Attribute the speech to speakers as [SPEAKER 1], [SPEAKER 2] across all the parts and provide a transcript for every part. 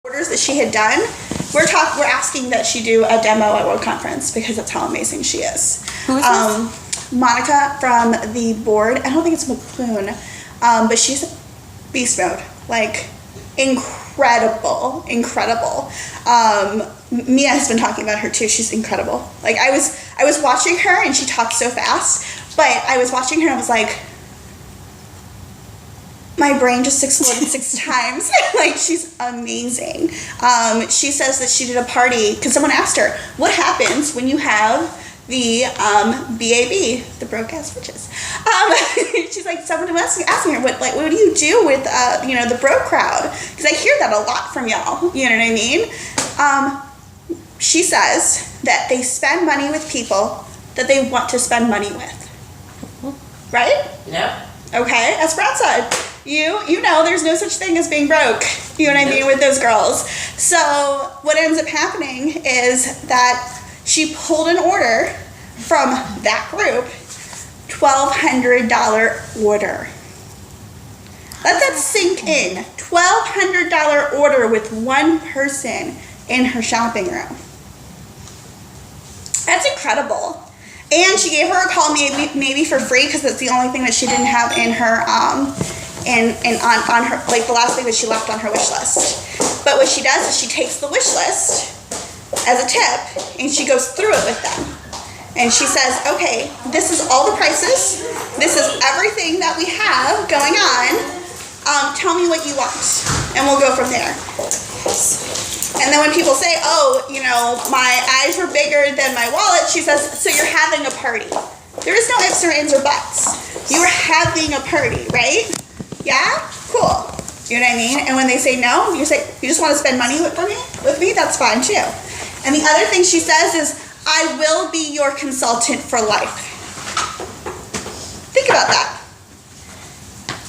[SPEAKER 1] orders that she had done. We're asking that she do a demo at World Conference because that's how amazing she is.
[SPEAKER 2] Who is this?
[SPEAKER 1] Monica from the board. I don't think it's McClune, but she's a beast mode. Like, incredible. Mia has been talking about her too. She's incredible. Like, I was watching her and she talks so fast, but I was watching her and I was like, my brain just exploded 6 times. Like, she's amazing. She says that she did a party because someone asked her, what happens when you have the BAB, the broke ass bitches? She's like, someone was asking her, what do you do with the broke crowd? Because I hear that a lot from y'all. You know what I mean? She says that they spend money with people that they want to spend money with. Right?
[SPEAKER 3] Yep.
[SPEAKER 1] Okay, as Brad said, you know there's no such thing as being broke, you know what I mean, with those girls. So what ends up happening is that she pulled an order from that group, $1,200 order. Let that sink in. $1,200 order with one person in her shopping room. That's incredible. And she gave her a call maybe for free because that's the only thing that she didn't have in her on her, like, the last thing that she left on her wish list. But what she does is she takes the wish list as a tip and she goes through it with them. And she says, okay, this is all the prices. This is everything that we have going on. Tell me what you want and we'll go from there. And then when people say, oh, my eyes were bigger than my wallet, she says, so you're having a party. There is no ifs or ands or buts. You are having a party, right? Yeah? Cool. You know what I mean? And when they say no, you say, you just want to spend money with me? That's fine too. And the other thing she says is, I will be your consultant for life. Think about that.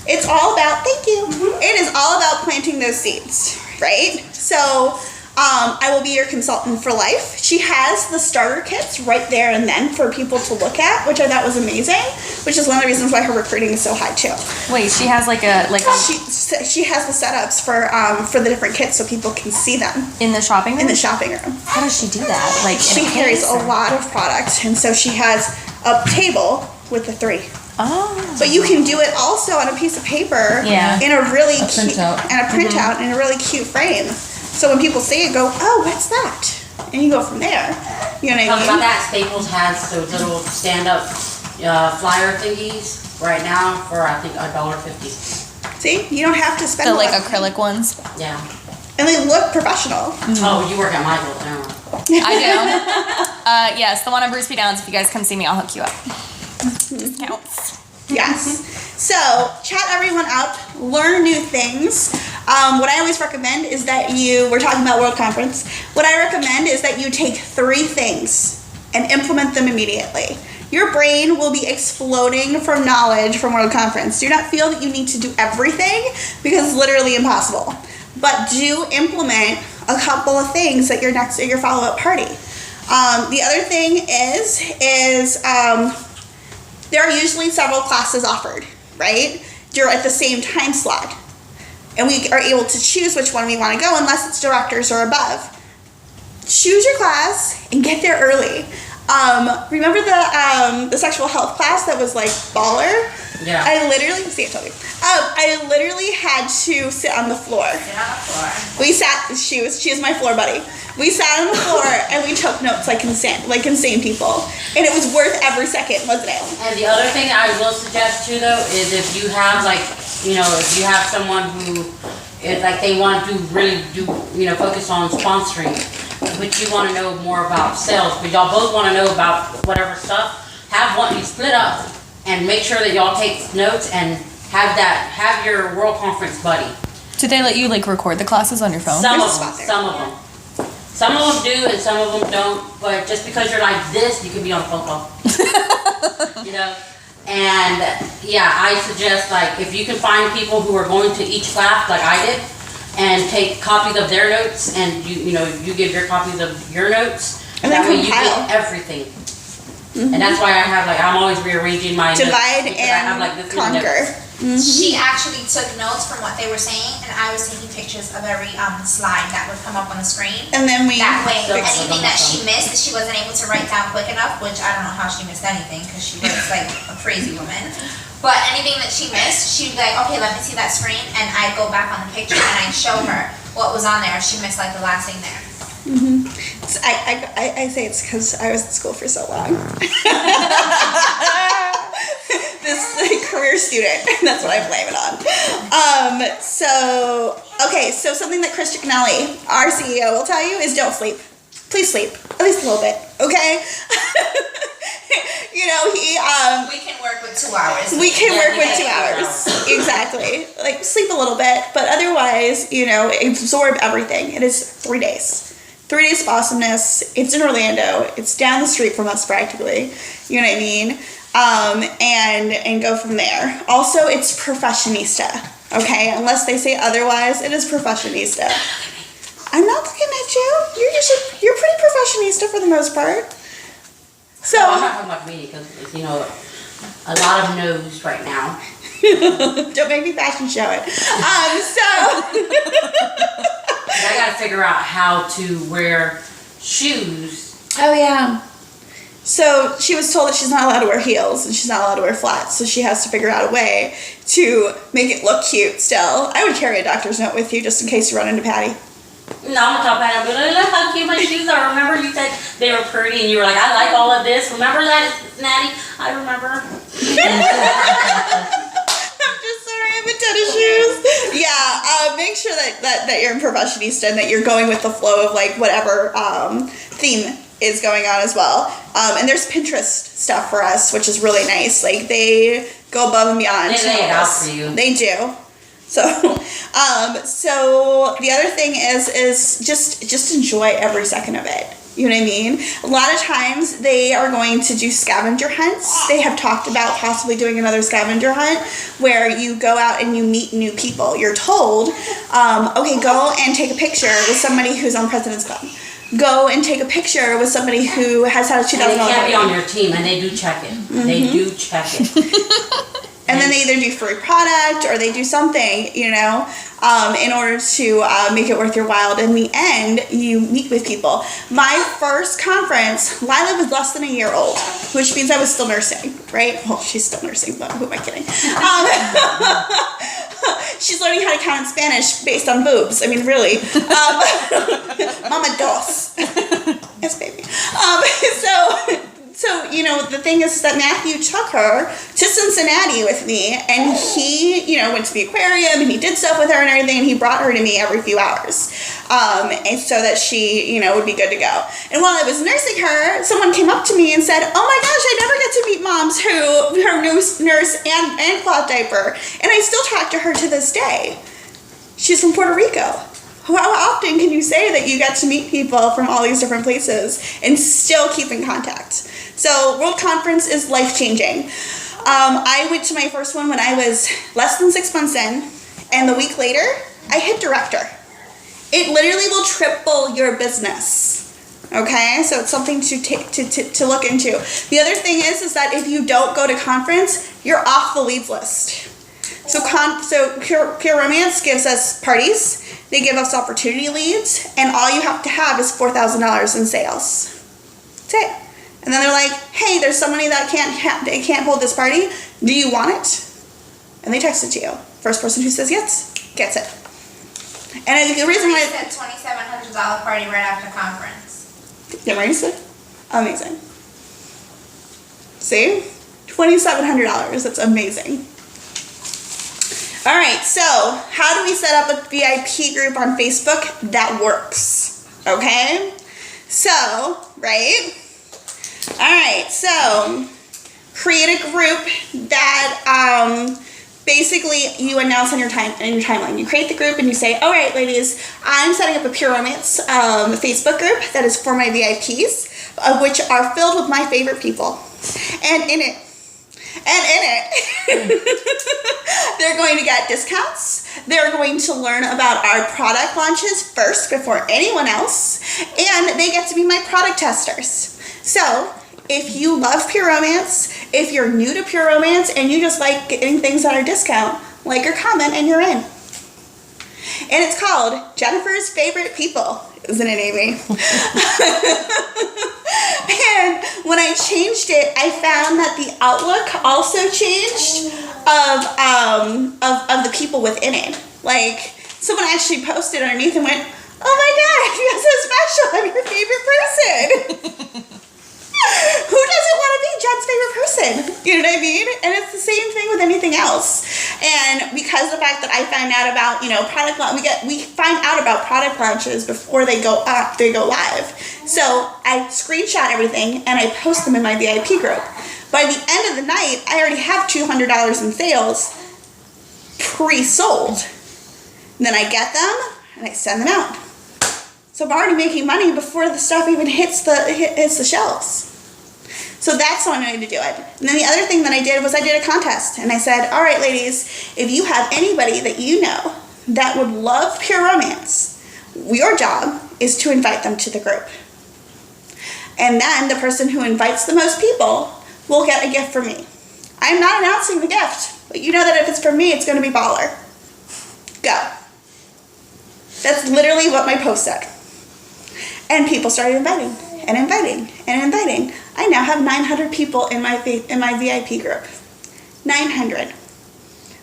[SPEAKER 1] It's all about, thank you. It is all about planting those seeds, right? So, I will be your consultant for life. She has the starter kits right there and then for people to look at, which I thought was amazing, which is one of the reasons why her recruiting is so high too.
[SPEAKER 2] Wait, she has
[SPEAKER 1] she has the setups for the different kits so people can see them
[SPEAKER 2] in the shopping room?
[SPEAKER 1] In the shopping room.
[SPEAKER 2] How does she do that? Like,
[SPEAKER 1] she carries a lot of product, and so she has a table with the 3.
[SPEAKER 2] Oh.
[SPEAKER 1] But you can do it also on a piece of paper in a really cute printout in a really cute frame. So when people see it, go, oh, what's that? And you go from there. You know what I mean?
[SPEAKER 3] Talking about that, Staples has those little stand-up flyer thingies right now for, I think, $1.50.
[SPEAKER 1] See? You don't have to spend
[SPEAKER 2] the acrylic ones?
[SPEAKER 3] Yeah.
[SPEAKER 1] And they look professional.
[SPEAKER 3] Oh, you work at Michael's now.
[SPEAKER 2] I do. Yes, the one on Bruce B. Downs. If you guys come see me, I'll hook you up. Discounts.
[SPEAKER 1] Yes. So, chat everyone up, learn new things. What I always recommend is that we're talking about World Conference, what I recommend is that you take 3 things and implement them immediately. Your brain will be exploding from knowledge from World Conference. Do not feel that you need to do everything because it's literally impossible. But do implement a couple of things at your follow-up party. The other thing is there are usually several classes offered, right? You're at the same time slot. And we are able to choose which one we want to go unless it's directors or above. Choose your class and get there early. Remember the sexual health class that was like baller?
[SPEAKER 3] Yeah.
[SPEAKER 1] I literally had to sit on the floor.
[SPEAKER 3] Get on the floor.
[SPEAKER 1] We sat, she is my floor buddy. We sat on the floor and we took notes like insane people. And it was worth every second, wasn't it?
[SPEAKER 3] And the other thing I will suggest too though is if you have if you have someone who they want to really focus on sponsoring, but you want to know more about sales, but y'all both want to know about whatever stuff, you split up and make sure that y'all take notes and have your World Conference buddy.
[SPEAKER 2] Do they let you record the classes on your phone?
[SPEAKER 3] Some of them. Some of them do and some of them don't, but just because you're like this, you can be on a phone call. And yeah, I suggest if you can find people who are going to each class like I did and take copies of their notes and you give your copies of your notes, and that way you get everything. And that's why I have like, I'm always rearranging my notes
[SPEAKER 1] Divide
[SPEAKER 3] because I have
[SPEAKER 1] and
[SPEAKER 3] like this many
[SPEAKER 1] conquer.
[SPEAKER 3] notes.
[SPEAKER 4] She actually took notes from what they were saying, and I was taking pictures of every slide that would come up on the screen.
[SPEAKER 1] And then we
[SPEAKER 4] That way,
[SPEAKER 3] So-
[SPEAKER 4] anything that she missed that she wasn't able to write down quick enough, which I don't know how she missed anything because she was like a crazy woman. But anything that she missed, she'd be like, okay, let me see that screen, and I'd go back on the picture and I'd show her what was on there if she missed like the last thing there.
[SPEAKER 1] I say it's because I was in school for so long. This like, career student. That's what I blame it on. So something that Chris Cicchinelli, our CEO, will tell you is don't sleep. Please sleep. At least a little bit, okay?
[SPEAKER 4] We can work with 2 hours.
[SPEAKER 1] We can
[SPEAKER 3] Yeah,
[SPEAKER 1] work with
[SPEAKER 3] yeah,
[SPEAKER 1] 2 hours. Exactly. Like sleep a little bit, but otherwise, absorb everything. It is 3 days. 3 days of awesomeness. It's in Orlando. It's down the street from us practically. You know what I mean? And go from there. Also, it's professionista. Okay? Unless they say otherwise, it is professionista. I'm not looking at you. You're pretty professionista for the most part. So
[SPEAKER 3] I'm not talking about me because, a lot of no's right now.
[SPEAKER 1] don't make me fashion show it.
[SPEAKER 3] But I gotta figure out how to wear shoes.
[SPEAKER 1] Oh yeah. So she was told that she's not allowed to wear heels and she's not allowed to wear flats. So she has to figure out a way to make it look cute still. I would carry a doctor's note with you just in case you run into Patty.
[SPEAKER 3] No, I'm gonna talk about it. I'm gonna look how cute my shoes are. Remember you said they were pretty and you were like, I like all of this. Remember that, Natty? I remember.
[SPEAKER 1] I'm just sorry, I have a ton of shoes. Yeah, make sure that you're in professionista and that you're going with the flow of like whatever theme is going on as well. And there's Pinterest stuff for us, which is really nice. Like they go above and beyond.
[SPEAKER 3] They lay it out for you.
[SPEAKER 1] They do. So the other thing is just enjoy every second of it. You know what I mean? A lot of times they are going to do scavenger hunts. They have talked about possibly doing another scavenger hunt where you go out and you meet new people. You're told, okay, go and take a picture with somebody who's on President's Club. Go and take a picture with somebody who has had a $2,000
[SPEAKER 3] They can't be
[SPEAKER 1] party.
[SPEAKER 3] on your team, and they do check it. They do check it.
[SPEAKER 1] And then they either do free product or they do something, in order to make it worth your while. In the end, you meet with people. My first conference, Lila was less than a year old, which means I was still nursing, right? Well, she's still nursing, but who am I kidding? She's learning how to count in Spanish based on boobs. I mean, really. Mama dos. Yes, baby. So, the thing is that Matthew took her to Cincinnati with me, and he, went to the aquarium, and he did stuff with her and everything, and he brought her to me every few hours, and so that she, would be good to go. And while I was nursing her, someone came up to me and said, oh my gosh, I never get to meet moms who are nurse and cloth diaper, and I still talk to her to this day. She's from Puerto Rico. How often can you say that you get to meet people from all these different places and still keep in contact? So World Conference is life-changing. I went to my first one when I was less than 6 months in, and the week later, I hit director. It literally will triple your business. Okay, so it's something to look into. The other thing is that if you don't go to conference, you're off the leads list. So Pure Romance gives us parties. They give us opportunity leads, and all you have to have is $4,000 in sales. That's it. And then they're like, "Hey, there's somebody that can't hold this party. Do you want it?" And they text it to you. First person who says yes gets it. And I think the reason why
[SPEAKER 4] It's a $2,700 party right after conference.
[SPEAKER 1] yeah, Marisa, amazing. See, $2,700. That's amazing. All right, so how do we set up a VIP group on Facebook that works? Okay, so right. All right, so create a group that basically you announce on your timeline. You create the group and you say, all right, ladies, I'm setting up a Pure Romance Facebook group that is for my VIPs, which are filled with my favorite people. And in it, they're going to get discounts. They're going to learn about our product launches first before anyone else. And they get to be my product testers. So if you love Pure Romance, if you're new to Pure Romance and you just like getting things at a discount, like or comment and you're in. And it's called Jennifer's Favorite People, isn't it, Amy? And when I changed it, I found that the outlook also changed of the people within it. Like, someone actually posted underneath and went, "Oh my God, you're so special. I'm your favorite person." Who doesn't want to be Jen's favorite person? You know what I mean? And it's the same thing with anything else. And because the fact that I find out about, product launch, we find out about product launches before they go live. So I screenshot everything and I post them in my VIP group. By the end of the night, I already have $200 in sales pre-sold. And then I get them and I send them out. So I'm already making money before the stuff even hits the shelves. So that's one way to do it. And then the other thing that I did was I did a contest. And I said, all right, ladies, if you have anybody that you know that would love Pure Romance, your job is to invite them to the group. And then the person who invites the most people will get a gift from me. I'm not announcing the gift, but you know that if it's from me, it's going to be baller. Go. That's literally what my post said. And people started inviting and inviting and inviting. I now have 900 people in my VIP group. 900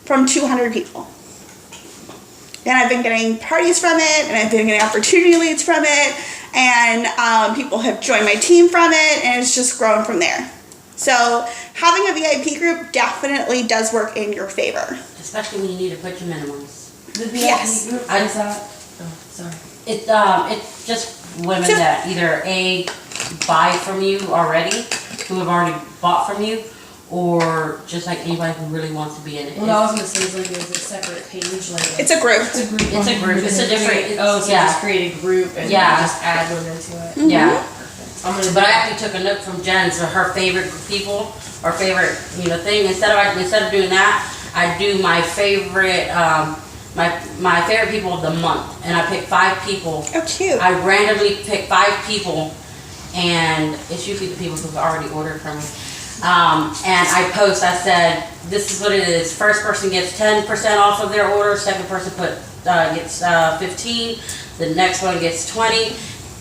[SPEAKER 1] from 200 people. And I've been getting parties from it, and I've been getting opportunity leads from it, and people have joined my team from it, and it's just grown from there. So having a VIP group definitely does work in your favor.
[SPEAKER 3] Especially when you need to put your minimums.
[SPEAKER 5] The VIP
[SPEAKER 1] Yes.
[SPEAKER 5] group, what is that? Oh, sorry.
[SPEAKER 3] It's just women that either buy from you already, who have already bought from you, or just like anybody who really wants to be in it.
[SPEAKER 5] What I was gonna say is like there's a separate page, like
[SPEAKER 1] It's a group.
[SPEAKER 5] it's a group.
[SPEAKER 3] It's a group. It's a different.
[SPEAKER 5] So
[SPEAKER 3] yeah.
[SPEAKER 5] just create a group and
[SPEAKER 3] Yeah.
[SPEAKER 5] just add them into it.
[SPEAKER 1] Mm-hmm.
[SPEAKER 3] Yeah.
[SPEAKER 5] Perfect. I'm gonna.
[SPEAKER 3] But I actually took a note from Jen, so her favorite people or favorite thing. Instead of doing that, I do my favorite my favorite people of the month, and I pick 5 people.
[SPEAKER 1] Oh, cute.
[SPEAKER 3] I randomly pick 5 people, and it's usually the people who've already ordered from me. And I post. I said, "This is what it is. First person gets 10% off of their order. Second person gets 15. The next one gets 20.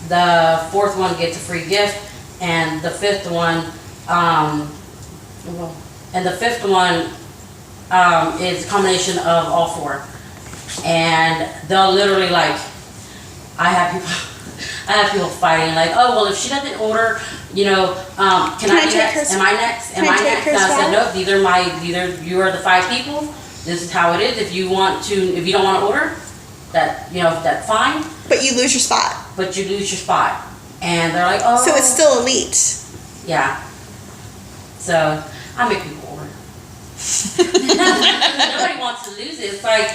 [SPEAKER 3] The fourth one gets a free gift, and the fifth one, is a combination of all 4. And they'll literally I have people fighting like, oh well, if she doesn't order, can I be next? Am I next? Am I next? And I said, nope. Either you are the 5 people. This is how it is. If you don't want to order, that's fine.
[SPEAKER 1] But you lose your spot.
[SPEAKER 3] But you lose your spot. And they're like, oh.
[SPEAKER 1] So it's still elite.
[SPEAKER 3] Yeah. So I make people order. Nobody wants to lose it. It's like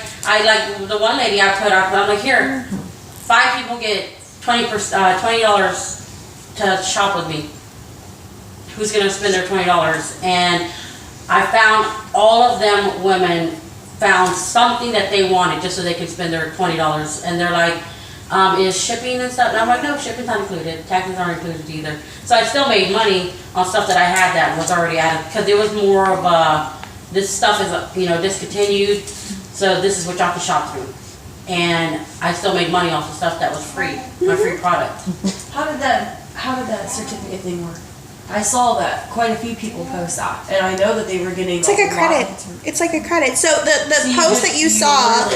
[SPEAKER 3] the one lady I put up. I'm like, here, 5 people get $20 to shop with me. Who's gonna spend their $20? And I found all of them women found something that they wanted just so they could spend their $20. And they're like, is shipping and stuff? And I'm like, no, shipping's not included. Taxes aren't included either. So I still made money on stuff that I had that was already added because it was more of this stuff is discontinued, so this is what y'all can shop through. And I still made money off the stuff that was free, my free product.
[SPEAKER 5] How did that certificate thing work? I saw that quite a few people post that, and I know that they were getting.
[SPEAKER 1] It's like a credit. It's like a credit. So the post that you saw of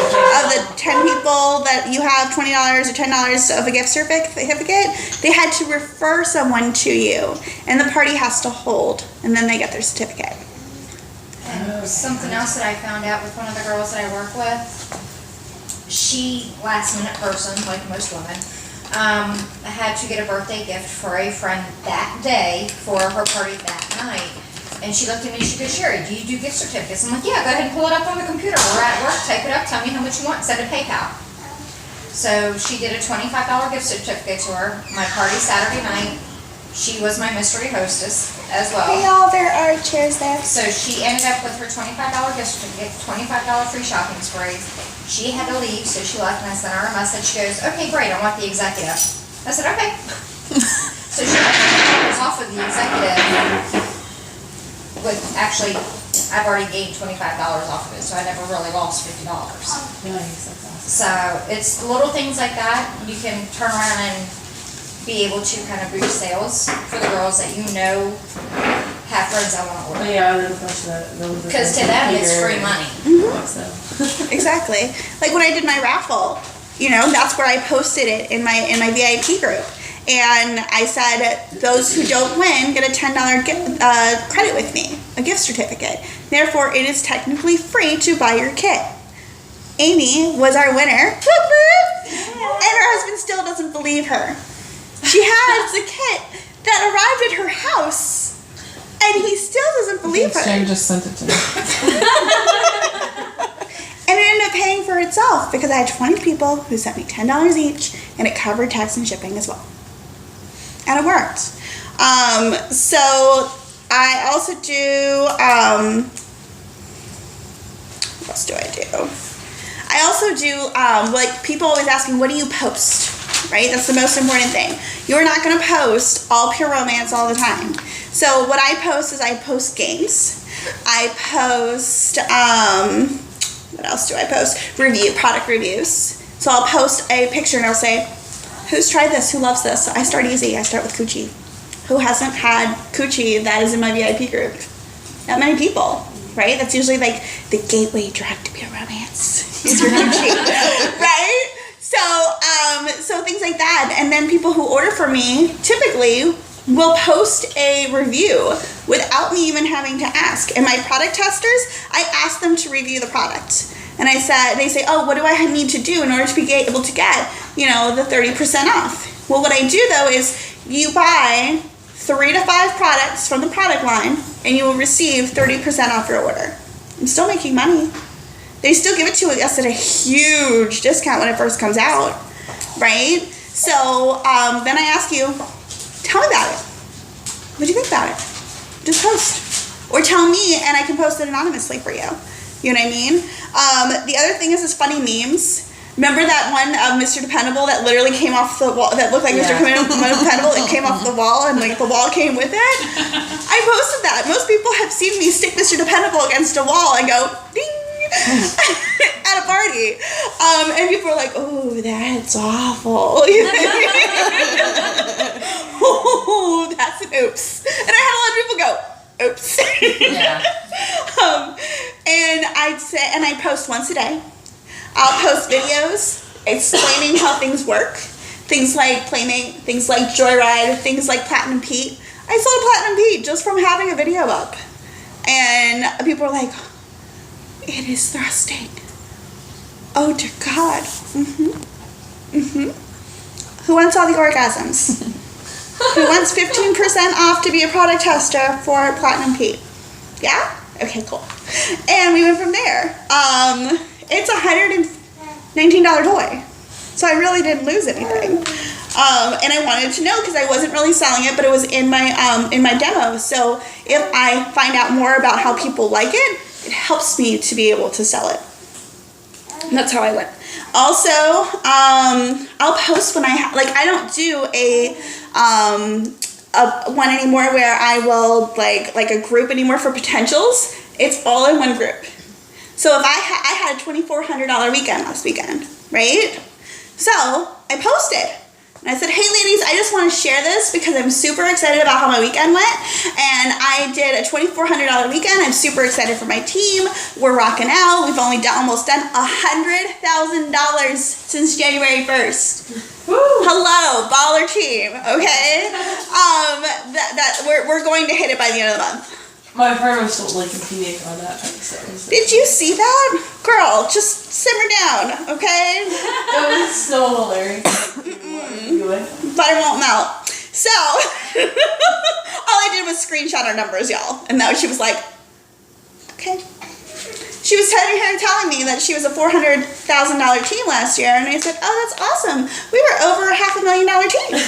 [SPEAKER 1] the 10 people that you have $20 or $10 of a gift certificate, they had to refer someone to you, and the party has to hold, and then they get their certificate.
[SPEAKER 4] And something else that I found out with one of the girls that I work with, she, last minute person, like most women, had to get a birthday gift for a friend that day for her party that night. And she looked at me and she goes, Sherry, do you do gift certificates? I'm like, yeah, go ahead and pull it up on the computer. We're at work, type it up, tell me how much you want, send a PayPal. So she did a $25 gift certificate to her, my party Saturday night. She was my mystery hostess as well.
[SPEAKER 1] Hey y'all, there are chairs there.
[SPEAKER 4] So she ended up with her $25 gift certificate, $25 free shopping spree. She had to leave, so she left, and I sent her a message. She goes, okay, great, I want the executive. I said, okay. So she left off of the executive with actually, I've already gained $25 off of it, so I never really lost $50.
[SPEAKER 5] Nice, that's awesome.
[SPEAKER 4] So it's little things like that. You can turn around and be able to kind of boost sales for the girls that you know have friends that want to
[SPEAKER 5] But
[SPEAKER 4] order.
[SPEAKER 5] yeah, and then of course those
[SPEAKER 4] Because to them, it's free money.
[SPEAKER 5] So.
[SPEAKER 1] Exactly. Like when I did my raffle, you know, that's where I posted it in my VIP group. And I said, those who don't win get a $10 credit with me, a gift certificate. Therefore, it is technically free to buy your kit. Amy was our winner. And her husband still doesn't believe her. She has the kit that arrived at her house, and he still doesn't believe her.
[SPEAKER 6] Shane just sent it to me.
[SPEAKER 1] And it ended up paying for itself because I had 20 people who sent me $10 each, and it covered tax and shipping as well. And it worked. So I also do, what else do I do? I also do, like people always asking, what do you post? Right? That's the most important thing. You're not going to post all pure romance all the time. So what I post is I post games. I post, what else do I post? Product reviews. So I'll post a picture and I'll say, who's tried this? Who loves this? I start easy. I start with coochie. Who hasn't had coochie that is in my VIP group? Not many people, right? That's usually like the gateway drug to pure romance. Is your coochie, right? So things like that. And then people who order from me typically will post a review without me even having to ask. And my product testers, I ask them to review the product. And they say, oh, what do I need to do in order to be able to get, the 30% off? Well, what I do though is you buy 3 to 5 products from the product line and you will receive 30% off your order. I'm still making money. They still give it to us at a huge discount when it first comes out, right? So then I ask you, tell me about it. What do you think about it? Just post. Or tell me and I can post it anonymously for you. You know what I mean? The other thing is funny memes. Remember that one Mr. Dependable that literally came off the wall, that looked like Mr. Dependable? It came off the wall and like the wall came with it. I posted that. Most people have seen me stick Mr. Dependable against a wall and go, ding, at a party. And people are like, oh, that's awful. Oh, that's an oops. And I had a lot of people go, oops.
[SPEAKER 3] Yeah.
[SPEAKER 1] And I post once a day. I'll post videos explaining how things work. Things like Playmate, things like Joyride, things like Platinum Pete. I sold Platinum Pete just from having a video up. And people are like, it is thrusting. Oh dear God. Who wants all the orgasms? Who wants 15% off to be a product tester for Platinum Pete? Yeah? Okay, cool. And we went from there. It's a $119 toy. So I really didn't lose anything. And I wanted to know because I wasn't really selling it, but it was in my demo. So if I find out more about how people like it, it helps me to be able to sell it. And that's how I went. Also, I'll post when I don't do a one anymore where I will like a group anymore for potentials. It's all in one group. So if I had a $2,400 weekend last weekend, right? So I posted. And I said, hey ladies, I just want to share this because I'm super excited about how my weekend went. And I did a $2,400 weekend. I'm super excited for my team. We're rocking out. We've only almost done $100,000 since January 1st. Woo. Hello, baller team, okay? We're going to hit it by the end of the month.
[SPEAKER 5] My friend was totally competing on that thing, so.
[SPEAKER 1] Did you see that? Girl, just simmer down, okay?
[SPEAKER 5] That was so hilarious.
[SPEAKER 1] Butter won't melt. So, all I did was screenshot our numbers, y'all. And now she was like, okay. She was telling me that she was a $400,000 team last year. And I said, oh, that's awesome. We were over a $500,000 team.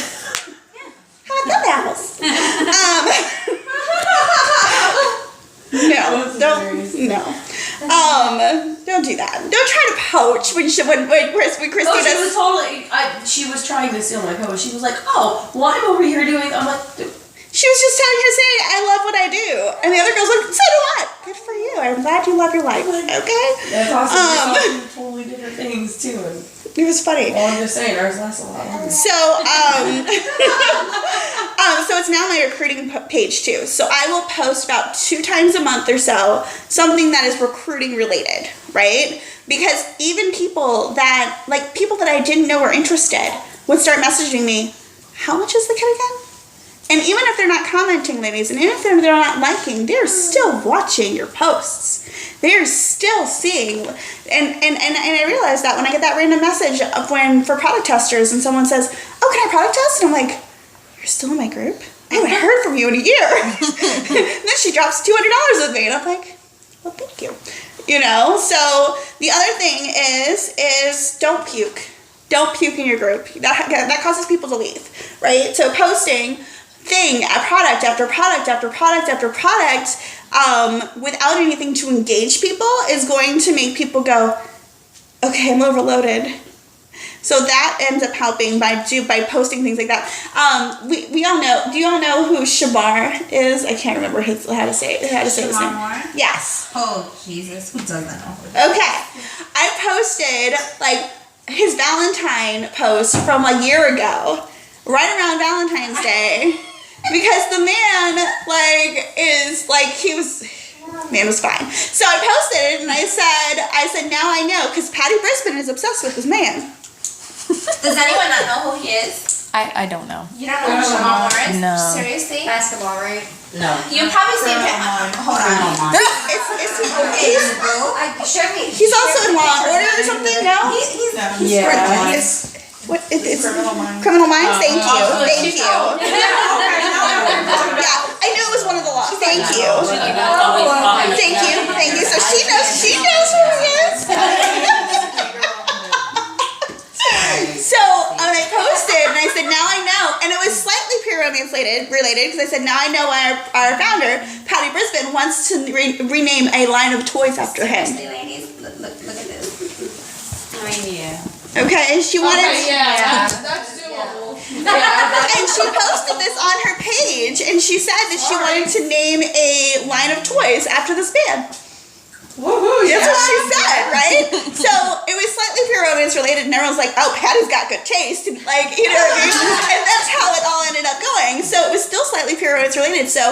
[SPEAKER 1] How about them apples? Don't do that. Don't try to poach when Christina.
[SPEAKER 5] Oh, she was totally. She was trying to steal my post. She was like, "Oh, well, I'm over here doing." I'm like,
[SPEAKER 1] She was just telling her, saying, I love what I do. And the other girl's like, so do I. Good for you. I'm glad you love your life. Okay?
[SPEAKER 5] That's awesome. We're talking totally different things too. And
[SPEAKER 1] It was funny.
[SPEAKER 5] well, I'm just saying, ours lasts a lot longer.
[SPEAKER 1] So, so it's now my recruiting page too. So I will post about 2 times a month or so something that is recruiting related, right? Because even people that I didn't know were interested would start messaging me, how much is the kit again? And even if they're not commenting, ladies, and even if they're not liking, they're still watching your posts. They're still seeing. And I realize that when I get that random message for product testers and someone says, oh, can I product test? And I'm like, you're still in my group? I haven't heard from you in a year. And then she drops $200 with me. And I'm like, well, thank you. You know? So the other thing is don't puke. Don't puke in your group. That causes people to leave, right? So posting product after product after product after product without anything to engage people is going to make people go, okay, I'm overloaded. So that ends up helping by posting things like that. We all know. Do you all know who Shabar is? I can't remember how to say his name.
[SPEAKER 4] Moore?
[SPEAKER 1] Yes.
[SPEAKER 4] Oh, Jesus. Who doesn't know?
[SPEAKER 1] Okay. I posted his Valentine post from a year ago, right around Valentine's Day. Because the man, man was fine. So I posted it and I said, now I know, because Patty Brisbane is obsessed with this man.
[SPEAKER 4] Does anyone not know who he is?
[SPEAKER 2] I don't know.
[SPEAKER 4] You don't know who Jamal Moore is?
[SPEAKER 2] No.
[SPEAKER 4] Seriously?
[SPEAKER 6] Basketball, right?
[SPEAKER 3] No.
[SPEAKER 4] You've probably seen him. Hold on.
[SPEAKER 6] Show me.
[SPEAKER 1] He's also in Law and Order or something, no? It's Criminal Minds? Thank you. Thank you. Yeah, I knew it was one of the laws. Thank you. Thank you. So she knows who he is. So when I posted and I said, now I know, and it was slightly peer romance related because I said, now I know why our founder, Patty Brisbane, wants to rename a line of toys after him.
[SPEAKER 4] Ladies, look at this.
[SPEAKER 1] Okay, she wanted.
[SPEAKER 6] That's doable.
[SPEAKER 1] And she posted this on her page, and she said that she wanted to name a line of toys after this band.
[SPEAKER 5] Woohoo!
[SPEAKER 1] That's what she said, right? So it was slightly pure romance related, and everyone's like, "Oh, Patty's got good taste," and you know what I mean? And that's how it all ended up going. So it was still slightly pure romance related. So,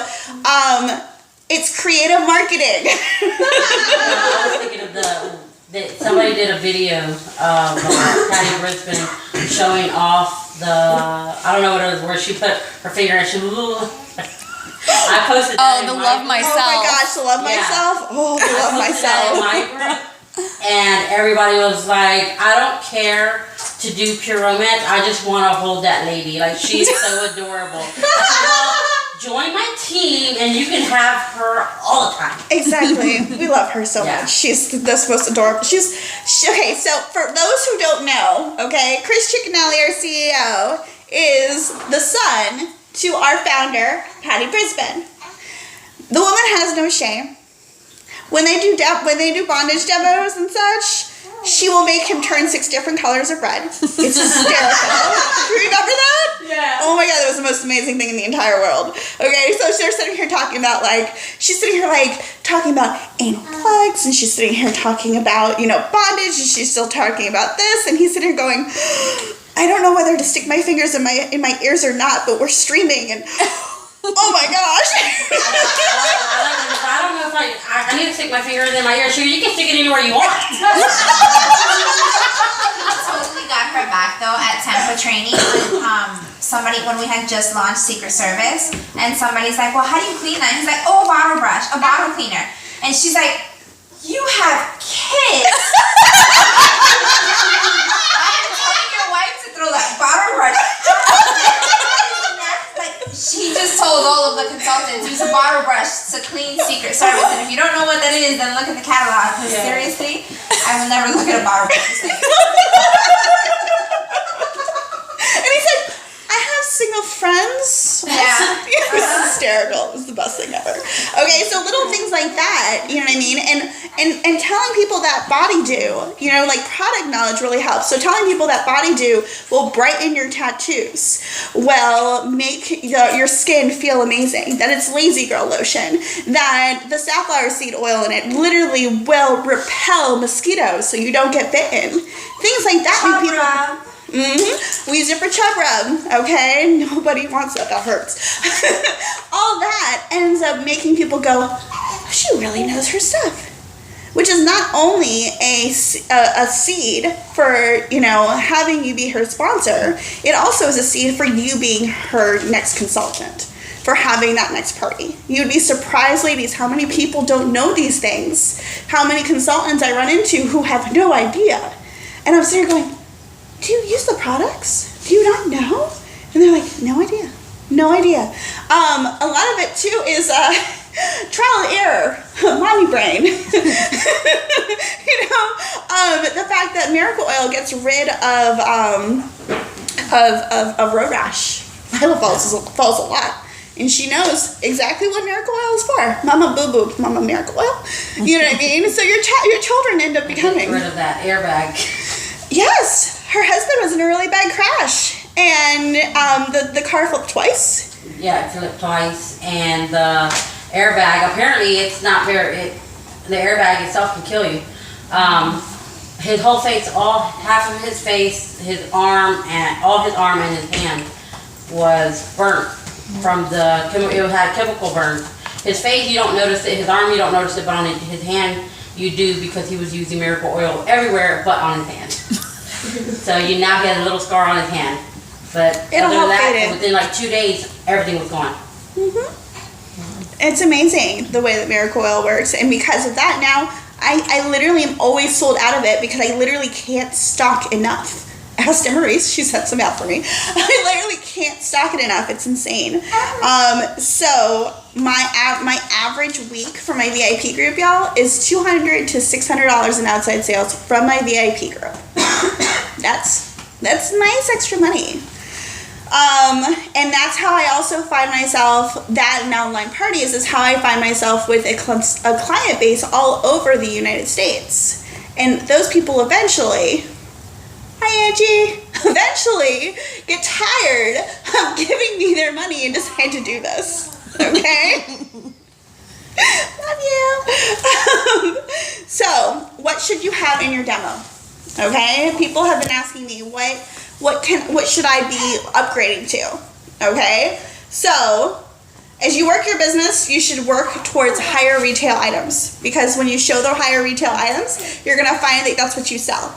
[SPEAKER 1] it's creative marketing.
[SPEAKER 3] I was thinking of somebody did a video of Patty Brisbane showing off I don't know what it was, where she put her finger and I posted that in
[SPEAKER 2] Love Myself.
[SPEAKER 1] Oh my gosh, the Love Myself. Oh, the Love Myself.
[SPEAKER 3] In my group, and everybody was like, I don't care to do pure romance. I just want to hold that lady. Like, she's so adorable. I said, well, join my team and you can have her all the time.
[SPEAKER 1] Exactly. We love her so much. She's the most adorable. Okay, so for those who don't know, okay, Chris Ciccinelli, our CEO, is the son to our founder, Patty Brisbane. The woman has no shame. When they do bondage demos and such, she will make him turn 6 different colors of red. It's hysterical. Do you remember that?
[SPEAKER 5] Yeah.
[SPEAKER 1] Oh my god, that was the most amazing thing in the entire world. Okay, so they're sitting here talking about talking about anal plugs, and she's sitting here talking about, bondage, and she's still talking about this, and he's sitting here going, I don't know whether to stick my fingers in my ears or not, but we're streaming, and oh my gosh.
[SPEAKER 3] I don't know if I need to stick my fingers in my ear. Sure, you can stick it anywhere you want.
[SPEAKER 4] I totally got her back though at Tampa training when we had just launched Secret Service, and somebody's like, well, how do you clean that? And he's like, oh, a bottle brush, a bottle cleaner. And she's like, you have kids. I'm telling your wife to throw that bottle brush. She just told all of the consultants, use a bottle brush to clean Secret Service. And if you don't know what that is, then look at the catalog. Because seriously, I will never look at a bottle brush.
[SPEAKER 1] And he's like, I have single friends.
[SPEAKER 4] Yeah.
[SPEAKER 1] It was hysterical. It was the best thing ever. Okay, so little things like that, you know what I mean? And telling people that Body Dew, you know, like product knowledge really helps. So telling people that Body Dew will brighten your tattoos, will make your skin feel amazing, that it's lazy girl lotion, that the safflower seed oil in it literally will repel mosquitoes so you don't get bitten. Things like that make people... We use it for chub rub, okay? Nobody wants that, that hurts. All that ends up making people go, she really knows her stuff. Which is not only a seed for, you know, having you be her sponsor, it also is a seed for you being her next consultant, for having that next party. You'd be surprised, ladies, how many people don't know these things, how many consultants I run into who have no idea. And I'm sitting here going, do you use the products? Do you not know? And they're like, no idea. No idea. A lot of it too is trial and error, mommy brain. You know, the fact that Miracle Oil gets rid of road rash. Lila falls a lot. And she knows exactly what Miracle Oil is for. Mama boo boo, Mama Miracle Oil. You know what I mean? So your children end up becoming.
[SPEAKER 3] Get rid of that airbag.
[SPEAKER 1] Yes. Her husband was in a really bad crash, and the car flipped twice.
[SPEAKER 3] Yeah, it flipped twice, and the airbag, apparently it's not very, the airbag itself can kill you. His whole face, half of his face, his arm, and all his arm and his hand was burnt from it had chemical burns. His face, you don't notice it, his arm, you don't notice it, but on his hand, you do, because he was using Miracle Oil everywhere but on his hand. So now he has a little scar on his hand. But
[SPEAKER 1] it'll
[SPEAKER 3] other than
[SPEAKER 1] help
[SPEAKER 3] that,
[SPEAKER 1] fade it.
[SPEAKER 3] within like 2 days, everything was gone.
[SPEAKER 1] It's amazing the way that Miracle Oil works. And because of that now, I literally am always sold out of it because I literally can't stock enough. Ask Maurice, she sent some out for me. I literally can't stock it enough. It's insane. So my average week for my VIP group, y'all, is $200 to $600 in outside sales from my VIP group. That's nice extra money. And that's how I also find myself, that and online parties is how I find myself with a client base all over the United States. And those people eventually, hi Angie, eventually get tired of giving me their money and decide to do this. Okay? Love you. So, what should you have in your demo? Okay? People have been asking me what should I be upgrading to? Okay? So, as you work your business, you should work towards higher retail items, because when you show the higher retail items, you're going to find that that's what you sell.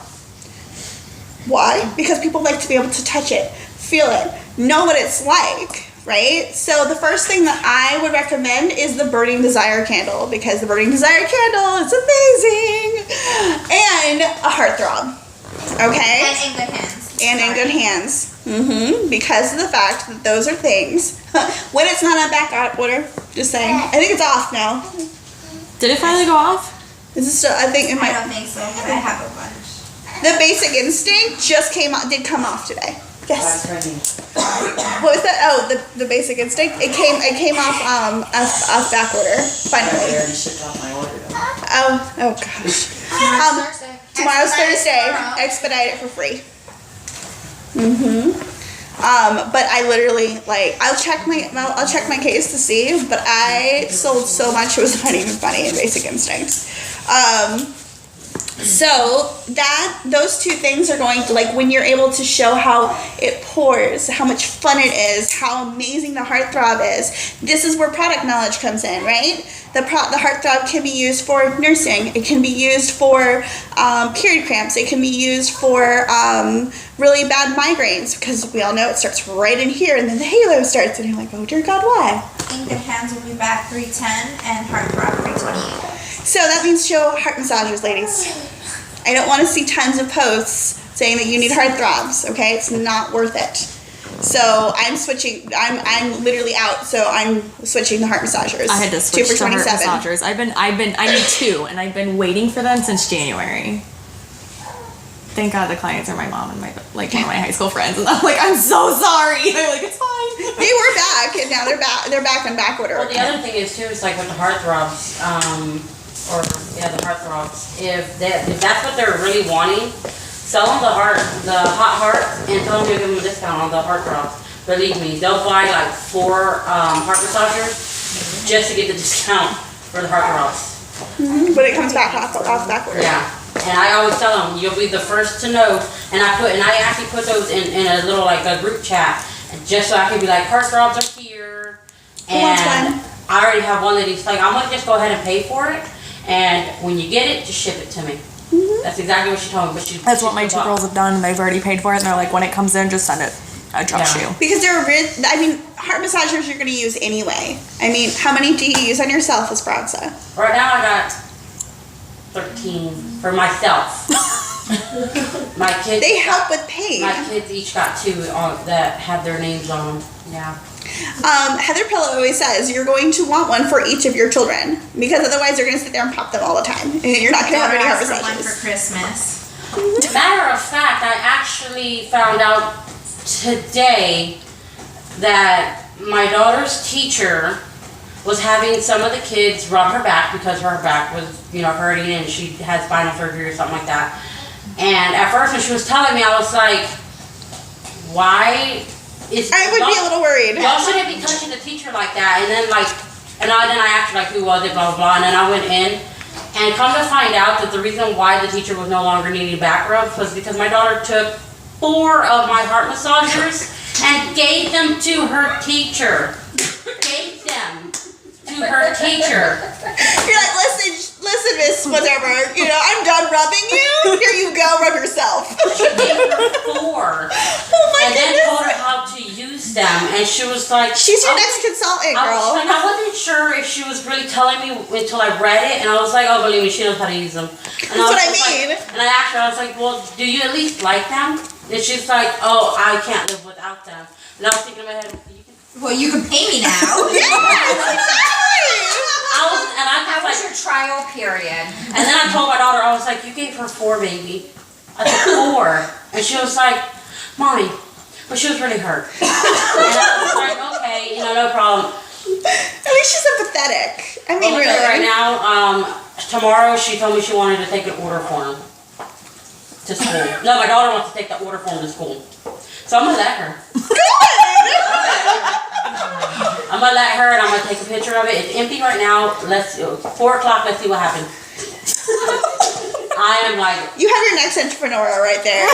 [SPEAKER 1] Why? Because people like to be able to touch it, feel it, know what it's like, right? So the first thing that I would recommend is the Burning Desire candle, because the Burning Desire candle is amazing. And a heartthrob, okay?
[SPEAKER 4] And in good hands.
[SPEAKER 1] And in good hands. Because of the fact that those are things. When it's not on back order, just saying. I think it's off now.
[SPEAKER 2] Did it finally go off?
[SPEAKER 1] Is it still, I think it
[SPEAKER 4] I
[SPEAKER 1] might.
[SPEAKER 4] don't think so, because I have a bunch.
[SPEAKER 1] The Basic Instinct just did come off today. Yes. What was that? Oh, the Basic Instinct. It came off off back order finally.
[SPEAKER 7] They already shipped off my order though.
[SPEAKER 1] Oh gosh. Tomorrow's Thursday. Expedite it for free. But I literally I'll check my case to see, but I sold so much it was not even funny in Basic Instinct. So those two things are going to, when you're able to show how it pours, how much fun it is, how amazing the heartthrob is, this is where product knowledge comes in, right? The heartthrob can be used for nursing. It can be used for period cramps. It can be used for really bad migraines, because we all know it starts right in here and then the halo starts and you're like, oh dear God, why?
[SPEAKER 4] In Good Hands will be back 310 and Heartthrob 328.
[SPEAKER 1] So that means show heart massagers, ladies. I don't want to see tons of posts saying that you need heartthrobs, okay? It's not worth it. So I'm switching, I'm literally out, so I'm switching the heart massagers.
[SPEAKER 2] I had to switch
[SPEAKER 1] 2 for
[SPEAKER 2] to heart
[SPEAKER 1] 27.
[SPEAKER 2] massagers. I need 2, and I've been waiting for them since January. Thank God the clients are my mom and one of my high school friends, and I'm like, I'm so sorry. They're like, it's fine.
[SPEAKER 1] They were back, and now they're back. They're back in back order.
[SPEAKER 3] Well, the other thing is too, is like with the heartthrobs, the heartthrobs. If that's what they're really wanting, sell them the hot heart, and tell them to give them a discount on the heartthrobs. Believe me, they'll buy like 4 heart massagers just to get the discount for the heartthrobs.
[SPEAKER 1] But it comes back off back order.
[SPEAKER 3] Yeah. And I always tell them, you'll be the first to know. And I actually put those in a little like a group chat, just so I can be like, heartthrobs are here. And I already have one lady's like, I'm gonna just go ahead and pay for it. And when you get it, just ship it to me. That's exactly what she told me. But
[SPEAKER 2] That's what my 2 girls have done, and they've already paid for it. And they're like, when it comes in, just send it. I trust you.
[SPEAKER 1] Because heart massagers you're going to use anyway. I mean, how many do you use on yourself, Esperanza?
[SPEAKER 3] Right now I got 13 for myself. My kids.
[SPEAKER 1] They help with pain.
[SPEAKER 3] My kids each got 2 that have their names on them. Yeah.
[SPEAKER 1] Heather Pillow always says you're going to want one for each of your children because otherwise you're going to sit there and pop them all the time and you're not going to have any heart
[SPEAKER 4] One
[SPEAKER 1] massages.
[SPEAKER 4] for Christmas.
[SPEAKER 3] Matter of fact, I actually found out today that my daughter's teacher was having some of the kids rub her back because her back was, hurting and she had spinal surgery or something like that. And at first when she was telling me, I was like, why is...
[SPEAKER 1] I would be a little worried.
[SPEAKER 3] Y'all shouldn't be touching the teacher like that. And then then I asked her who was it, blah, blah, blah. And then I went in and come to find out that the reason why the teacher was no longer needing back rubs was because my daughter took 4 of my heart massagers and gave them to her teacher. Gave them to her teacher.
[SPEAKER 1] You're like, listen, Miss whatever, I'm done rubbing you. Here you go, rub yourself.
[SPEAKER 3] She gave her 4.
[SPEAKER 1] Oh my
[SPEAKER 3] and then
[SPEAKER 1] goodness.
[SPEAKER 3] told her how to use them. And she was like...
[SPEAKER 1] She's your next consultant, girl.
[SPEAKER 3] I wasn't sure if she was really telling me until I read it. And I was like, oh, believe me, she knows how to use them. And
[SPEAKER 1] That's what I mean.
[SPEAKER 3] And I asked her, I was like, well, do you at least like them? And she's like, oh, I can't live without them. And I was thinking in my head,
[SPEAKER 4] Well, you can pay me now.
[SPEAKER 6] How was your trial period?
[SPEAKER 3] And then I told my daughter, I was like, you gave her 4, baby. I said 4. And she was like, Mommy, but she was really hurt. And I was like, okay, no problem.
[SPEAKER 1] At least she's empathetic. I mean,
[SPEAKER 3] Well,
[SPEAKER 1] really.
[SPEAKER 3] right now, tomorrow she told me she wanted to take an order form to school. No, my daughter wants to take the order form to school. So I'm going to let her. I'm going to let her and I'm going to take a picture of it. It's empty right now. 4 o'clock, let's see what happens. I am like...
[SPEAKER 1] You have your next entrepreneur right there.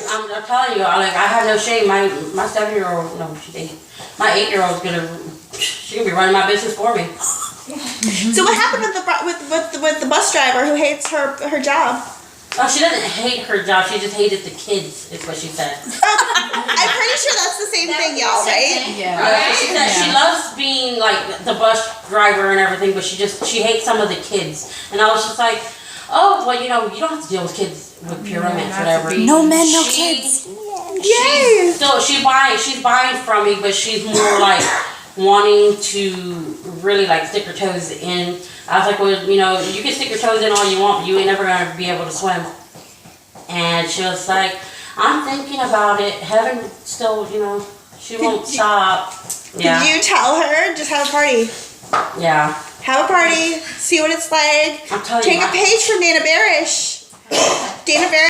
[SPEAKER 3] I'm telling you, I have no shame. My 7-year-old, no, she's 8. My 8-year-old's she's going to be running my business for me.
[SPEAKER 1] So what happened with the bus driver who hates her job?
[SPEAKER 3] Oh, she doesn't hate her job. She just hated the kids, is what she said.
[SPEAKER 1] I'm pretty sure that's the same thing, y'all, right?
[SPEAKER 5] Yeah.
[SPEAKER 3] She said she loves being like the bus driver and everything, but she hates some of the kids. And I was just like, oh, well, you don't have to deal with kids with pure romance, whatever.
[SPEAKER 2] No men, no kids.
[SPEAKER 1] Yay!
[SPEAKER 3] She's buying from me, but she's more like wanting to really like stick her toes in. I was like, well, you can stick your toes in all you want, but you ain't never gonna be able to swim. And she was like, I'm thinking about it. Heaven still, she won't stop. Yeah.
[SPEAKER 1] Did you tell her just have a party?
[SPEAKER 3] Yeah.
[SPEAKER 1] Have a party, see what it's like.
[SPEAKER 3] I'm telling you.
[SPEAKER 1] Take a page from Dana Barish. Dana Barish